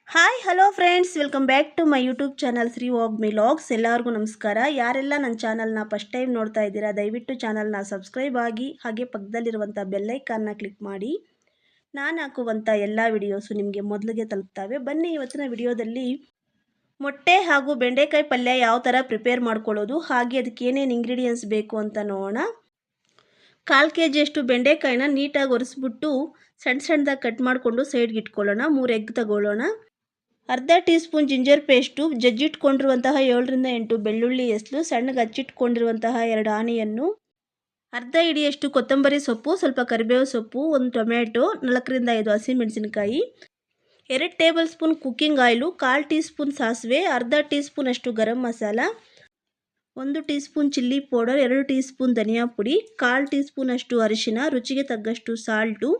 Hi hello friends, welcome back to my YouTube channel Shri ವಾಗ್ ಮಿ ಲಾಗ್ಸ್. ಎಲ್ಲರಿಗೂ ನಮಸ್ಕಾರ. ಯಾರೆಲ್ಲ ನನ್ನ ಚಾನಲ್ನ ಫಸ್ಟ್ ಟೈಮ್ ನೋಡ್ತಾ ಇದ್ದೀರಾ, ದಯವಿಟ್ಟು ಚಾನಲ್ನ ಸಬ್ಸ್ಕ್ರೈಬ್ ಆಗಿ ಹಾಗೆ ಪಕ್ಕದಲ್ಲಿರುವಂಥ ಬೆಲ್ಲೈಕಾನ್ನ ಕ್ಲಿಕ್ ಮಾಡಿ. ನಾನು ಹಾಕುವಂಥ ಎಲ್ಲ ವಿಡಿಯೋಸು ನಿಮಗೆ ಮೊದಲಿಗೆ ತಲುಪ್ತವೆ. ಬನ್ನಿ, ಇವತ್ತಿನ ವಿಡಿಯೋದಲ್ಲಿ ಮೊಟ್ಟೆ ಹಾಗೂ ಬೆಂಡೆಕಾಯಿ ಪಲ್ಯ ಯಾವ ಥರ ಪ್ರಿಪೇರ್ ಮಾಡ್ಕೊಳ್ಳೋದು, ಹಾಗೆ ಅದಕ್ಕೆ ಏನೇನು ಇಂಗ್ರೀಡಿಯೆಂಟ್ಸ್ ಬೇಕು ಅಂತ ನೋಡೋಣ. 1/4 kg ಬೆಂಡೆಕಾಯಿನ ನೀಟಾಗಿ ಒರೆಸ್ಬಿಟ್ಟು ಸಣ್ಣದಾಗಿ ಕಟ್ ಮಾಡಿಕೊಂಡು ಸೈಡ್ಗೆ ಇಟ್ಕೊಳ್ಳೋಣ. 3 ಎಗ್ ತಗೊಳ್ಳೋಣ. ಅರ್ಧ ಟೀ ಸ್ಪೂನ್ ಜಿಂಜರ್ ಪೇಸ್ಟು, ಜಜ್ಜಿಟ್ಕೊಂಡಿರುವಂತಹ 7ರಿಂದ 8 ಬೆಳ್ಳುಳ್ಳಿ ಎಸ್ಲು, ಸಣ್ಣಗೆ ಹಚ್ಚಿಟ್ಕೊಂಡಿರುವಂತಹ 2 ಆನಿಯನ್ನು, ಅರ್ಧ ಹಿಡಿಯಷ್ಟು ಕೊತ್ತಂಬರಿ ಸೊಪ್ಪು, ಸ್ವಲ್ಪ ಕರಿಬೇವು ಸೊಪ್ಪು, 1 ಟೊಮೆಟೊ, 4ರಿಂದ 5 ಹಸಿಮೆಣಸಿನಕಾಯಿ, 2 tablespoon cooking oil, 1/4 teaspoon ಸಾಸಿವೆ, ಅರ್ಧ ಟೀ ಸ್ಪೂನ್ ಅಷ್ಟು garam masala, 1 teaspoon chilli powder, 2 teaspoon ಧನಿಯಾ ಪುಡಿ, 1/4 ಟೀ ಸ್ಪೂನ್ ಅಷ್ಟು ಅರಿಶಿನ, ರುಚಿಗೆ ತಗ್ಗಷ್ಟು ಸಾಲ್ಟು,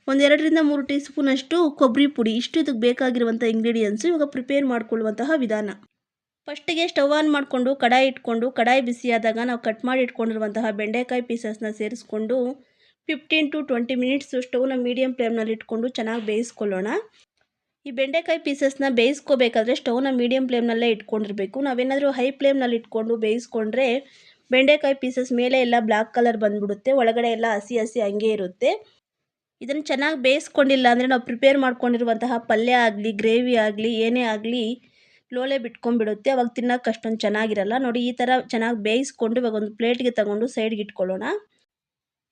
2ರಿಂದ 3 ಟೀ ಸ್ಪೂನ್ ಅಷ್ಟು ಕೊಬ್ಬರಿ ಪುಡಿ. ಇಷ್ಟು ಇದಕ್ಕೆ ಬೇಕಾಗಿರುವಂಥ ಇಂಗ್ರೀಡಿಯೆಂಟ್ಸು. ಇವಾಗ ಪ್ರಿಪೇರ್ ಮಾಡ್ಕೊಳ್ಳುವಂತಹ ವಿಧಾನ. ಫಸ್ಟಿಗೆ ಸ್ಟವ್ ಆನ್ ಮಾಡಿಕೊಂಡು ಕಡಾಯಿ ಇಟ್ಕೊಂಡು, ಕಡಾಯಿ ಬಿಸಿಯಾದಾಗ ನಾವು ಕಟ್ ಮಾಡಿ ಇಟ್ಕೊಂಡಿರುವಂತಹ ಬೆಂಡೆಕಾಯಿ ಪೀಸಸ್ನ ಸೇರಿಸ್ಕೊಂಡು 15 to 20 ಮಿನಿಟ್ಸು ಸ್ಟವ್ನ ಮೀಡಿಯಮ್ ಫ್ಲೇಮ್ನಲ್ಲಿ ಇಟ್ಕೊಂಡು ಚೆನ್ನಾಗಿ ಬೇಯಿಸ್ಕೊಳ್ಳೋಣ. ಈ ಬೆಂಡೆಕಾಯಿ ಪೀಸಸ್ನ ಬೇಯಿಸ್ಕೋಬೇಕಾದ್ರೆ ಸ್ಟವ್ನ ಮೀಡಿಯಮ್ ಫ್ಲೇಮ್ನಲ್ಲೇ ಇಟ್ಕೊಂಡಿರಬೇಕು. ನಾವೇನಾದರೂ ಹೈ ಫ್ಲೇಮ್ನಲ್ಲಿ ಇಟ್ಕೊಂಡು ಬೇಯಿಸ್ಕೊಂಡ್ರೆ ಬೆಂಡೆಕಾಯಿ ಪೀಸಸ್ ಮೇಲೆ ಎಲ್ಲ ಬ್ಲ್ಯಾಕ್ ಕಲರ್ ಬಂದುಬಿಡುತ್ತೆ, ಒಳಗಡೆ ಎಲ್ಲ ಹಸಿ ಹಸಿ ಹಂಗೆ ಇರುತ್ತೆ. ಇದನ್ನು ಚೆನ್ನಾಗಿ ಬೇಯಿಸ್ಕೊಂಡಿಲ್ಲ ಅಂದರೆ ನಾವು ಪ್ರಿಪೇರ್ ಮಾಡ್ಕೊಂಡಿರುವಂತಹ ಪಲ್ಯ ಆಗಲಿ, ಗ್ರೇವಿ ಆಗಲಿ, ಏನೇ ಆಗಲಿ ಲೋಳೆ ಬಿಟ್ಕೊಂಡ್ಬಿಡುತ್ತೆ. ಅವಾಗ ತಿನ್ನೋಕೆ ಅಷ್ಟೊಂದು ಚೆನ್ನಾಗಿರಲ್ಲ. ನೋಡಿ, ಈ ಥರ ಚೆನ್ನಾಗಿ ಬೇಯಿಸ್ಕೊಂಡು ಇವಾಗ ಒಂದು ಪ್ಲೇಟ್ಗೆ ತಗೊಂಡು ಸೈಡ್ಗೆ ಇಟ್ಕೊಳ್ಳೋಣ.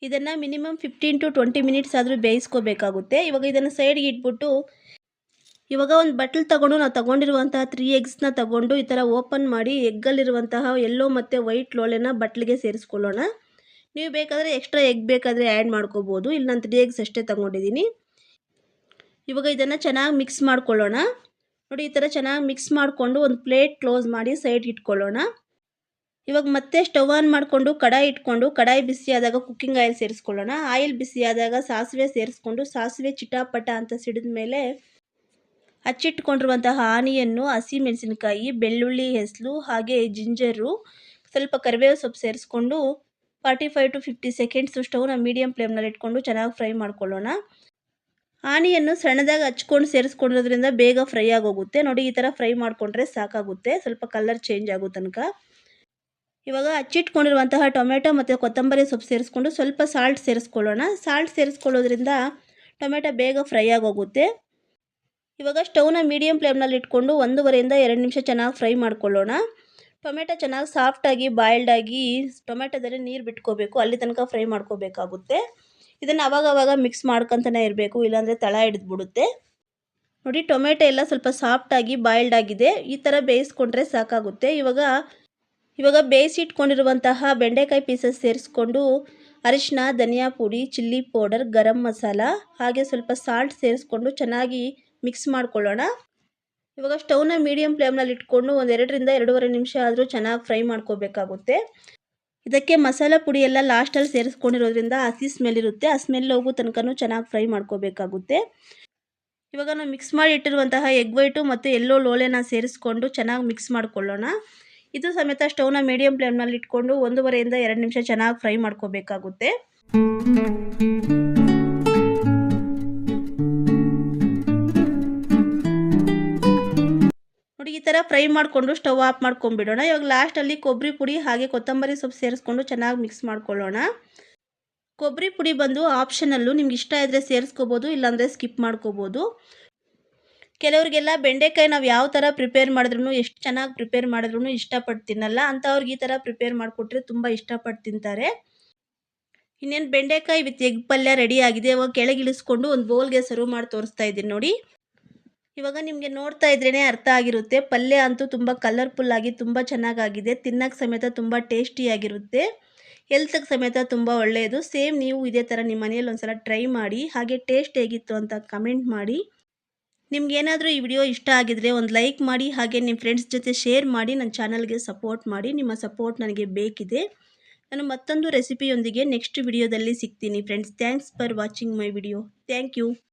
ಇದನ್ನು ಮಿನಿಮಮ್ 15 to 20 ಮಿನಿಟ್ಸ್ ಆದರೂ ಬೇಯಿಸ್ಕೋಬೇಕಾಗುತ್ತೆ. ಇವಾಗ ಇದನ್ನು ಸೈಡ್ಗೆ ಇಟ್ಬಿಟ್ಟು ಇವಾಗ ಒಂದು ಬಟ್ಲು ತಗೊಂಡು ನಾವು ತಗೊಂಡಿರುವಂತಹ 3 ಎಗ್ಸ್ನ ತಗೊಂಡು ಈ ಥರ ಓಪನ್ ಮಾಡಿ ಎಗ್ಗಲ್ಲಿರುವಂತಹ ಯೆಲ್ಲೋ ಮತ್ತು ವೈಟ್ ಲೋಳೆನ ಬಟ್ಲಿಗೆ ಸೇರಿಸ್ಕೊಳ್ಳೋಣ. ನೀವು ಬೇಕಾದರೆ ಎಕ್ಸ್ಟ್ರಾ ಎಗ್ ಬೇಕಾದರೆ ಆ್ಯಡ್ ಮಾಡ್ಕೋಬೋದು. ಇಲ್ಲಿ ನಾನು 3 ಎಗ್ಸ್ ಅಷ್ಟೇ ತೊಗೊಂಡಿದ್ದೀನಿ. ಇವಾಗ ಇದನ್ನು ಚೆನ್ನಾಗಿ ಮಿಕ್ಸ್ ಮಾಡ್ಕೊಳ್ಳೋಣ. ನೋಡಿ, ಈ ಥರ ಚೆನ್ನಾಗಿ ಮಿಕ್ಸ್ ಮಾಡಿಕೊಂಡು ಒಂದು ಪ್ಲೇಟ್ ಕ್ಲೋಸ್ ಮಾಡಿ ಸೈಡ್ಗೆ ಇಟ್ಕೊಳ್ಳೋಣ. ಇವಾಗ ಮತ್ತೆ ಸ್ಟವ್ ಆನ್ ಮಾಡಿಕೊಂಡು ಕಡಾಯಿ ಇಟ್ಕೊಂಡು, ಕಡಾಯಿ ಬಿಸಿಯಾದಾಗ ಕುಕ್ಕಿಂಗ್ ಆಯಿಲ್ ಸೇರಿಸ್ಕೊಳ್ಳೋಣ. ಆಯಿಲ್ ಬಿಸಿಯಾದಾಗ ಸಾಸಿವೆ ಸೇರಿಸ್ಕೊಂಡು, ಸಾಸಿವೆ ಚಿಟಾಪಟ ಅಂತ ಸಿಡಿದ ಮೇಲೆ ಹಚ್ಚಿಟ್ಕೊಂಡಿರುವಂತಹ ಆನಿಯನ್ನು, ಹಸಿಮೆಣಸಿನಕಾಯಿ, ಬೆಳ್ಳುಳ್ಳಿ ಹೆಸಲು ಹಾಗೆ ಜಿಂಜರು, ಸ್ವಲ್ಪ ಕರಿಬೇವು ಸೊಪ್ಪು ಸೇರಿಸ್ಕೊಂಡು 45 to 50 ಸೆಕೆಂಡ್ಸು ಸ್ಟವ್ನ ಮೀಡಿಯಮ್ ಫ್ಲೇಮ್ನಲ್ಲಿ ಇಟ್ಕೊಂಡು ಚೆನ್ನಾಗಿ ಫ್ರೈ ಮಾಡ್ಕೊಳ್ಳೋಣ. ಆನಿಯನ್ನು ಸಣ್ಣದಾಗಿ ಹಚ್ಕೊಂಡು ಸೇರಿಸ್ಕೊಂಡಿರೋದ್ರಿಂದ ಬೇಗ ಫ್ರೈ ಆಗೋಗುತ್ತೆ. ನೋಡಿ, ಈ ಥರ ಫ್ರೈ ಮಾಡಿಕೊಂಡ್ರೆ ಸಾಕಾಗುತ್ತೆ, ಸ್ವಲ್ಪ ಕಲರ್ ಚೇಂಜ್ ಆಗೋ ತನಕ. ಇವಾಗ ಹಚ್ಚಿಟ್ಕೊಂಡಿರುವಂತಹ ಟೊಮೆಟೊ ಮತ್ತು ಕೊತ್ತಂಬರಿ ಸೊಪ್ಪು ಸೇರಿಸ್ಕೊಂಡು ಸ್ವಲ್ಪ ಸಾಲ್ಟ್ ಸೇರಿಸ್ಕೊಳ್ಳೋಣ. ಸಾಲ್ಟ್ ಸೇರಿಸ್ಕೊಳ್ಳೋದ್ರಿಂದ ಟೊಮೆಟೊ ಬೇಗ ಫ್ರೈ ಆಗೋಗುತ್ತೆ. ಇವಾಗ ಸ್ಟವ್ನ ಮೀಡಿಯಮ್ ಫ್ಲೇಮ್ನಲ್ಲಿ ಇಟ್ಕೊಂಡು 1.5ರಿಂದ 2 ನಿಮಿಷ ಚೆನ್ನಾಗಿ ಫ್ರೈ ಮಾಡ್ಕೊಳ್ಳೋಣ. ಟೊಮೆಟೊ ಚೆನ್ನಾಗಿ ಸಾಫ್ಟಾಗಿ ಬಾಯ್ಲ್ಡಾಗಿ ಟೊಮೆಟೊದಲ್ಲಿ ನೀರು ಬಿಟ್ಕೋಬೇಕು, ಅಲ್ಲಿ ತನಕ ಫ್ರೈ ಮಾಡ್ಕೋಬೇಕಾಗುತ್ತೆ. ಇದನ್ನು ಅವಾಗವಾಗ ಮಿಕ್ಸ್ ಮಾಡ್ಕೊತಾನೆ ಇರಬೇಕು, ಇಲ್ಲಾಂದರೆ ತಳ ಹಿಡಿದ್ಬಿಡುತ್ತೆ. ನೋಡಿ, ಟೊಮೆಟೊ ಎಲ್ಲ ಸ್ವಲ್ಪ ಸಾಫ್ಟಾಗಿ ಬಾಯ್ಲ್ಡ್ ಆಗಿದೆ. ಈ ಥರ ಬೇಯಿಸ್ಕೊಂಡ್ರೆ ಸಾಕಾಗುತ್ತೆ. ಇವಾಗ ಬೇಯಿಸಿಟ್ಕೊಂಡಿರುವಂತಹ ಬೆಂಡೆಕಾಯಿ ಪೀಸಸ್ ಸೇರಿಸ್ಕೊಂಡು ಅರಿಶಿನ, ಧನಿಯಾ ಪುಡಿ, ಚಿಲ್ಲಿ ಪೌಡರ್, ಗರಂ ಮಸಾಲ ಹಾಗೆ ಸ್ವಲ್ಪ ಸಾಲ್ಟ್ ಸೇರಿಸ್ಕೊಂಡು ಚೆನ್ನಾಗಿ ಮಿಕ್ಸ್ ಮಾಡ್ಕೊಳ್ಳೋಣ. ಇವಾಗ ಸ್ಟವ್ನ ಮೀಡಿಯಮ್ ಫ್ಲೇಮ್ನಲ್ಲಿ ಇಟ್ಕೊಂಡು 2ರಿಂದ 2.5 ನಿಮಿಷ ಆದರೂ ಚೆನ್ನಾಗಿ ಫ್ರೈ ಮಾಡ್ಕೋಬೇಕಾಗುತ್ತೆ. ಇದಕ್ಕೆ ಮಸಾಲ ಪುಡಿ ಎಲ್ಲ ಲಾಸ್ಟಲ್ಲಿ ಸೇರಿಸ್ಕೊಂಡಿರೋದ್ರಿಂದ ಹಸಿ ಸ್ಮೆಲ್ ಇರುತ್ತೆ, ಆ ಸ್ಮೆಲ್ ಹೋಗೋ ತನಕನೂ ಚೆನ್ನಾಗಿ ಫ್ರೈ ಮಾಡ್ಕೋಬೇಕಾಗುತ್ತೆ. ಇವಾಗ ನಾವು ಮಿಕ್ಸ್ ಮಾಡಿ ಇಟ್ಟಿರುವಂತಹ ಎಗ್ ವೈಟು ಮತ್ತು ಎಲ್ಲೋ ಲೋಳೆನ ಸೇರಿಸ್ಕೊಂಡು ಚೆನ್ನಾಗಿ ಮಿಕ್ಸ್ ಮಾಡ್ಕೊಳ್ಳೋಣ. ಇದು ಸಮೇತ ಸ್ಟವ್ನ ಮೀಡಿಯಮ್ ಫ್ಲೇಮ್ನಲ್ಲಿ ಇಟ್ಕೊಂಡು 1.5ರಿಂದ 2 ನಿಮಿಷ ಚೆನ್ನಾಗಿ ಫ್ರೈ ಮಾಡ್ಕೋಬೇಕಾಗುತ್ತೆ. ನೋಡಿ, ಈ ಥರ ಫ್ರೈ ಮಾಡಿಕೊಂಡು ಸ್ಟವ್ ಆಫ್ ಮಾಡ್ಕೊಂಡ್ಬಿಡೋಣ. ಇವಾಗ ಲಾಸ್ಟಲ್ಲಿ ಕೊಬ್ಬರಿ ಪುಡಿ ಹಾಗೆ ಕೊತ್ತಂಬರಿ ಸೊಪ್ಪು ಸೇರಿಸ್ಕೊಂಡು ಚೆನ್ನಾಗಿ ಮಿಕ್ಸ್ ಮಾಡ್ಕೊಳ್ಳೋಣ. ಕೊಬ್ಬರಿ ಪುಡಿ ಬಂದು ಆಪ್ಷನಲ್ಲು, ನಿಮ್ಗೆ ಇಷ್ಟ ಇದ್ದರೆ ಸೇರಿಸ್ಕೋಬೋದು, ಇಲ್ಲಾಂದರೆ ಸ್ಕಿಪ್ ಮಾಡ್ಕೋಬೋದು. ಕೆಲವರಿಗೆಲ್ಲ ಬೆಂಡೆಕಾಯಿ ನಾವು ಯಾವ ಥರ ಪ್ರಿಪೇರ್ ಮಾಡಿದ್ರೂ, ಎಷ್ಟು ಚೆನ್ನಾಗಿ ಪ್ರಿಪೇರ್ ಮಾಡಿದ್ರೂ ಇಷ್ಟಪಟ್ಟು ತಿನ್ನಲ್ಲ. ಅಂಥವ್ರಿಗೆ ಈ ಥರ ಪ್ರಿಪೇರ್ ಮಾಡಿಕೊಟ್ರೆ ತುಂಬ ಇಷ್ಟಪಟ್ಟು ತಿಂತಾರೆ. ಇನ್ನೇನು ಬೆಂಡೆಕಾಯಿ ವಿತ್ ಎಗ್ ಪಲ್ಯ ರೆಡಿ ಆಗಿದೆ. ಇವಾಗ ಕೆಳಗಿಳಿಸ್ಕೊಂಡು ಒಂದು ಬೌಲ್ಗೆ ಸರ್ವ್ ಮಾಡಿ ತೋರಿಸ್ತಾ ಇದ್ದೀನಿ ನೋಡಿ. ಇವಾಗ ನಿಮಗೆ ನೋಡ್ತಾ ಇದ್ರೇ ಅರ್ಥ ಆಗಿರುತ್ತೆ, ಪಲ್ಯ ಅಂತೂ ತುಂಬ ಕಲರ್ಫುಲ್ಲಾಗಿ ತುಂಬ ಚೆನ್ನಾಗಾಗಿದೆ. ತಿನ್ನೋಕ್ಕೆ ಸಮೇತ ತುಂಬ ಟೇಸ್ಟಿಯಾಗಿರುತ್ತೆ, ಹೆಲ್ತ್ಗೆ ಸಮೇತ ತುಂಬ ಒಳ್ಳೆಯದು. ಸೇಮ್ ನೀವು ಇದೇ ಥರ ನಿಮ್ಮ ಮನೆಯಲ್ಲಿ ಒಂದು ಸಲ ಟ್ರೈ ಮಾಡಿ, ಹಾಗೆ ಟೇಸ್ಟ್ ಹೇಗಿತ್ತು ಅಂತ ಕಮೆಂಟ್ ಮಾಡಿ. ನಿಮ್ಗೇನಾದರೂ ಈ ವಿಡಿಯೋ ಇಷ್ಟ ಆಗಿದರೆ ಒಂದು ಲೈಕ್ ಮಾಡಿ, ಹಾಗೆ ನಿಮ್ಮ ಫ್ರೆಂಡ್ಸ್ ಜೊತೆ ಶೇರ್ ಮಾಡಿ, ನನ್ನ ಚಾನಲ್ಗೆ ಸಪೋರ್ಟ್ ಮಾಡಿ. ನಿಮ್ಮ ಸಪೋರ್ಟ್ ನನಗೆ ಬೇಕಿದೆ. ನಾನು ಮತ್ತೊಂದು ರೆಸಿಪಿಯೊಂದಿಗೆ ನೆಕ್ಸ್ಟ್ ವಿಡಿಯೋದಲ್ಲಿ ಸಿಗ್ತೀನಿ friends. Thanks for watching my video. Thank you.